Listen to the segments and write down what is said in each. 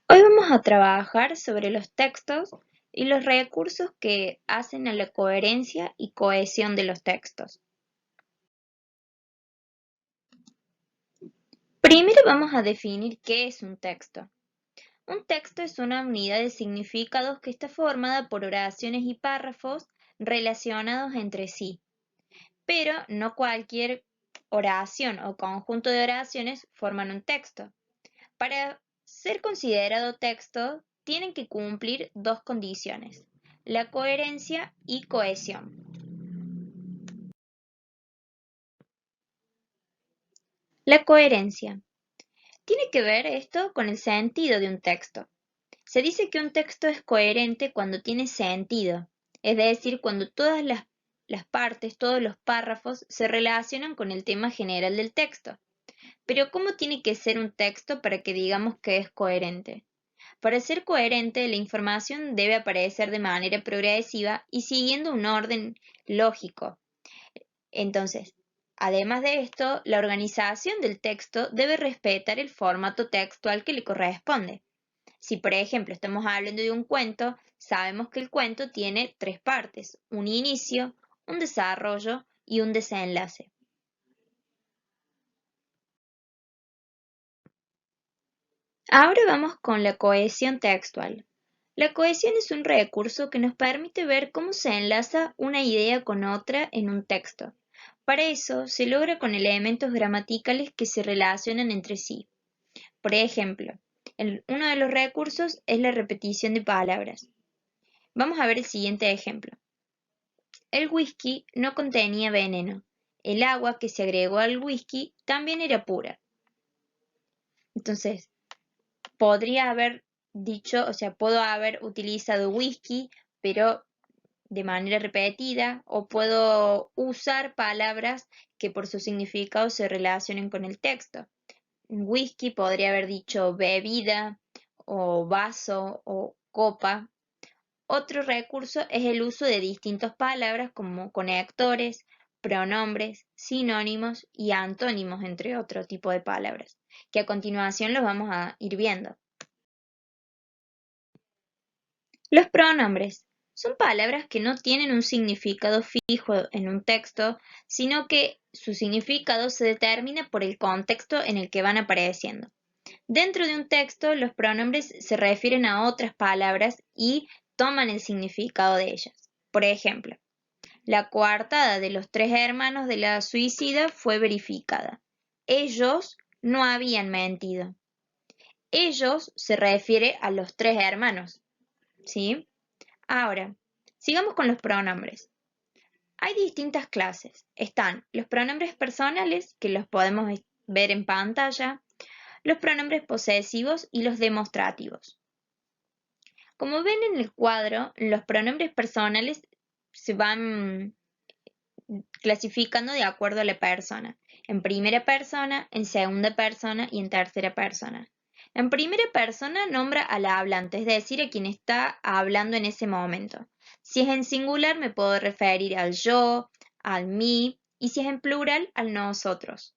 Hoy vamos a trabajar sobre los textos y los recursos que hacen a la coherencia y cohesión de los textos. Primero vamos a definir qué es un texto. Un texto es una unidad de significados que está formada por oraciones y párrafos relacionados entre sí, pero no cualquier oración o conjunto de oraciones forman un texto. Para ser considerado texto, tienen que cumplir dos condiciones: la coherencia y cohesión. La coherencia. Tiene que ver esto con el sentido de un texto. Se dice que un texto es coherente cuando tiene sentido, es decir, cuando todas las partes, todos los párrafos se relacionan con el tema general del texto. Pero ¿cómo tiene que ser un texto para que digamos que es coherente? Para ser coherente, la información debe aparecer de manera progresiva y siguiendo un orden lógico. Entonces, además de esto, la organización del texto debe respetar el formato textual que le corresponde. Si, por ejemplo, estamos hablando de un cuento, sabemos que el cuento tiene tres partes: un inicio, un desarrollo y un desenlace. Ahora vamos con la cohesión textual. La cohesión es un recurso que nos permite ver cómo se enlaza una idea con otra en un texto. Para eso se logra con elementos gramaticales que se relacionan entre sí. Por ejemplo, uno de los recursos es la repetición de palabras. Vamos a ver el siguiente ejemplo. El whisky no contenía veneno. El agua que se agregó al whisky también era pura. Entonces, podría haber dicho, o sea, puedo haber utilizado whisky, pero de manera repetida, o puedo usar palabras que por su significado se relacionen con el texto. Whisky podría haber dicho bebida, o vaso, o copa. Otro recurso es el uso de distintas palabras como conectores, pronombres, sinónimos y antónimos, entre otro tipo de palabras, que a continuación los vamos a ir viendo. Los pronombres son palabras que no tienen un significado fijo en un texto, sino que su significado se determina por el contexto en el que van apareciendo. Dentro de un texto, los pronombres se refieren a otras palabras y toman el significado de ellas. Por ejemplo, la coartada de los tres hermanos de la suicida fue verificada. Ellos no habían mentido. Ellos se refiere a los tres hermanos, ¿sí? Ahora, sigamos con los pronombres. Hay distintas clases. Están los pronombres personales, que los podemos ver en pantalla, los pronombres posesivos y los demostrativos. Como ven en el cuadro, los pronombres personales se van clasificando de acuerdo a la persona: en primera persona, en segunda persona y en tercera persona. En primera persona nombra al hablante, es decir, a quien está hablando en ese momento. Si es en singular, me puedo referir al yo, al mí, y si es en plural, al nosotros.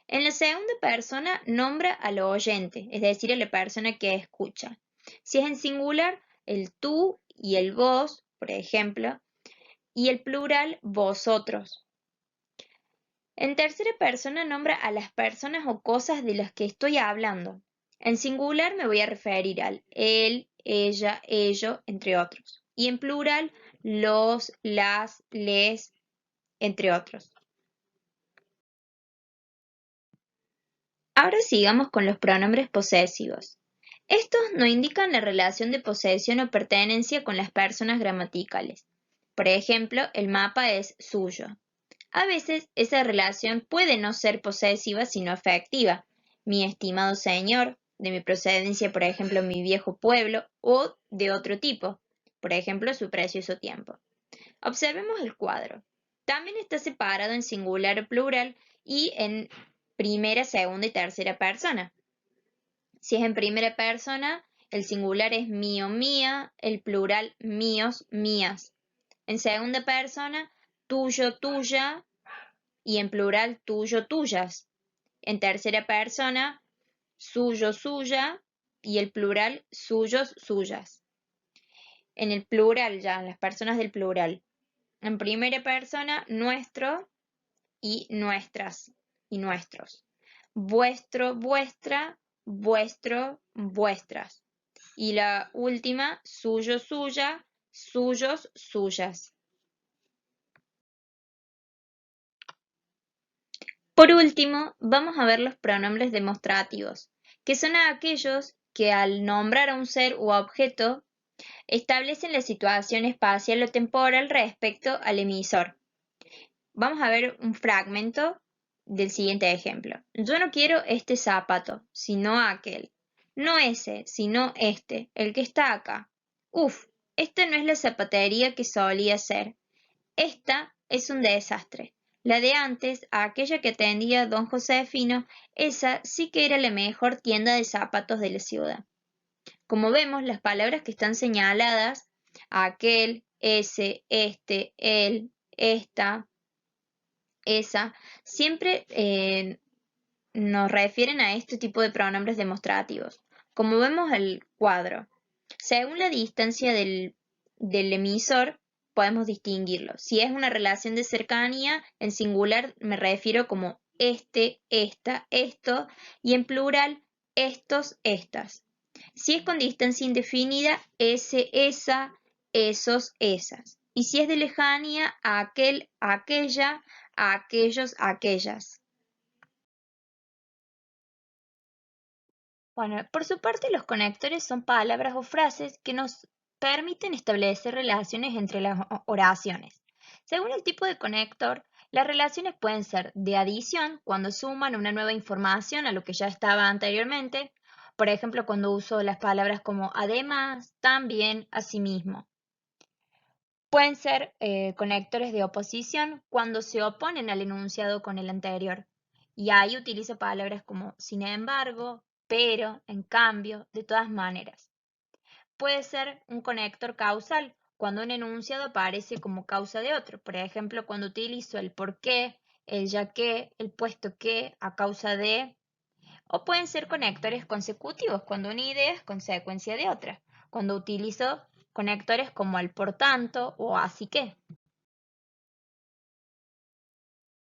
En la segunda persona nombra al oyente, es decir, a la persona que escucha. Si es en singular, el tú y el vos, por ejemplo, y el plural, vosotros. En tercera persona nombra a las personas o cosas de las que estoy hablando. En singular me voy a referir al él, ella, ello, entre otros. Y en plural, los, las, les, entre otros. Ahora sigamos con los pronombres posesivos. Estos no indican la relación de posesión o pertenencia con las personas gramaticales. Por ejemplo, el mapa es suyo. A veces esa relación puede no ser posesiva sino afectiva. Mi estimado señor, de mi procedencia, por ejemplo, mi viejo pueblo, o de otro tipo, por ejemplo, su precioso tiempo. Observemos el cuadro. También está separado en singular o plural y en primera, segunda y tercera persona. Si es en primera persona, el singular es mío, mía, el plural míos, mías. En segunda persona, tuyo, tuya, y en plural tuyo, tuyas. En tercera persona, suyo, suya, y el plural, suyos, suyas. En el plural ya, las personas del plural. En primera persona, nuestro y nuestras y nuestros. Vuestro, vuestra, vuestro, vuestras. Y la última, suyo, suya, suyos, suyas. Por último, vamos a ver los pronombres demostrativos, que son aquellos que al nombrar a un ser u objeto establecen la situación espacial o temporal respecto al emisor. Vamos a ver un fragmento del siguiente ejemplo. Yo no quiero este zapato, sino aquel. No ese, sino este, el que está acá. Uf, esta no es la zapatería que solía ser. Esta es un desastre. La de antes, aquella que atendía don Josefino, esa sí que era la mejor tienda de zapatos de la ciudad. Como vemos, las palabras que están señaladas, aquel, ese, este, él, esta, esa, siempre nos refieren a este tipo de pronombres demostrativos. Como vemos el cuadro, según la distancia del emisor, podemos distinguirlo. Si es una relación de cercanía, en singular me refiero como este, esta, esto, y en plural, estos, estas. Si es con distancia indefinida, ese, esa, esos, esas. Y si es de lejanía, aquel, aquella, aquellos, aquellas. Bueno, por su parte, los conectores son palabras o frases que nos permiten establecer relaciones entre las oraciones. Según el tipo de conector, las relaciones pueden ser de adición, cuando suman una nueva información a lo que ya estaba anteriormente, por ejemplo, cuando uso las palabras como además, también, asimismo. Pueden ser conectores de oposición cuando se oponen al enunciado con el anterior. Y ahí utilizo palabras como sin embargo, pero, en cambio, de todas maneras. Puede ser un conector causal cuando un enunciado aparece como causa de otro. Por ejemplo, cuando utilizo el por qué, el ya que, el puesto que, a causa de. O pueden ser conectores consecutivos cuando una idea es consecuencia de otra. Cuando utilizo conectores como el por tanto o así que.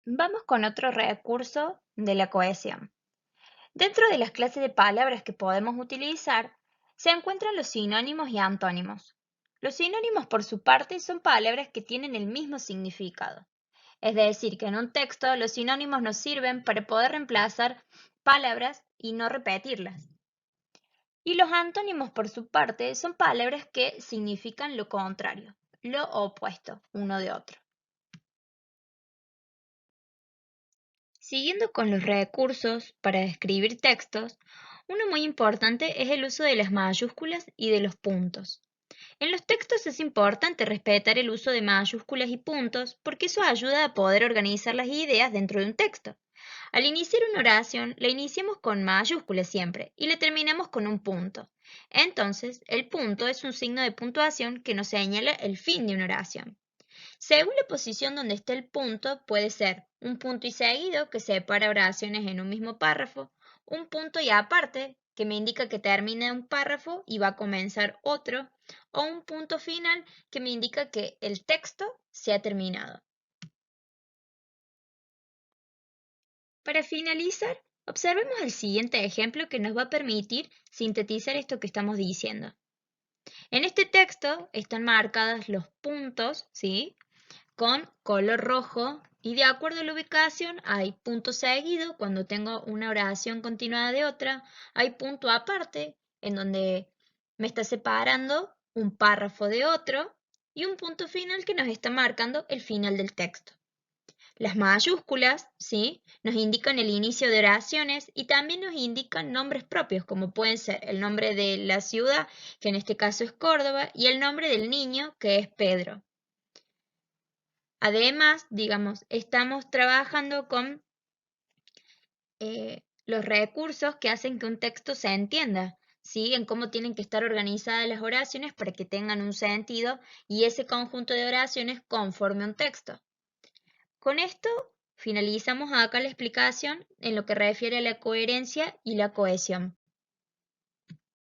Vamos con otro recurso de la cohesión. Dentro de las clases de palabras que podemos utilizar, se encuentran los sinónimos y antónimos. Los sinónimos, por su parte, son palabras que tienen el mismo significado. Es decir, que en un texto los sinónimos nos sirven para poder reemplazar palabras y no repetirlas. Y los antónimos, por su parte, son palabras que significan lo contrario, lo opuesto uno de otro. Siguiendo con los recursos para escribir textos, uno muy importante es el uso de las mayúsculas y de los puntos. En los textos es importante respetar el uso de mayúsculas y puntos porque eso ayuda a poder organizar las ideas dentro de un texto. Al iniciar una oración, la iniciamos con mayúsculas siempre y la terminamos con un punto. Entonces, el punto es un signo de puntuación que nos señala el fin de una oración. Según la posición donde está el punto, puede ser un punto y seguido, que separa oraciones en un mismo párrafo, un punto y aparte, que me indica que termina un párrafo y va a comenzar otro, o un punto final, que me indica que el texto se ha terminado. Para finalizar, observemos el siguiente ejemplo que nos va a permitir sintetizar esto que estamos diciendo. En este texto están marcados los puntos, ¿sí?, con color rojo y de acuerdo a la ubicación hay punto seguido cuando tengo una oración continuada de otra, hay punto aparte en donde me está separando un párrafo de otro y un punto final que nos está marcando el final del texto. Las mayúsculas, ¿sí?, nos indican el inicio de oraciones y también nos indican nombres propios, como pueden ser el nombre de la ciudad, que en este caso es Córdoba, y el nombre del niño, que es Pedro. Además, digamos, estamos trabajando con los recursos que hacen que un texto se entienda, ¿sí?, en cómo tienen que estar organizadas las oraciones para que tengan un sentido y ese conjunto de oraciones conforme un texto. Con esto Finalizamos acá la explicación en lo que refiere a la coherencia y la cohesión.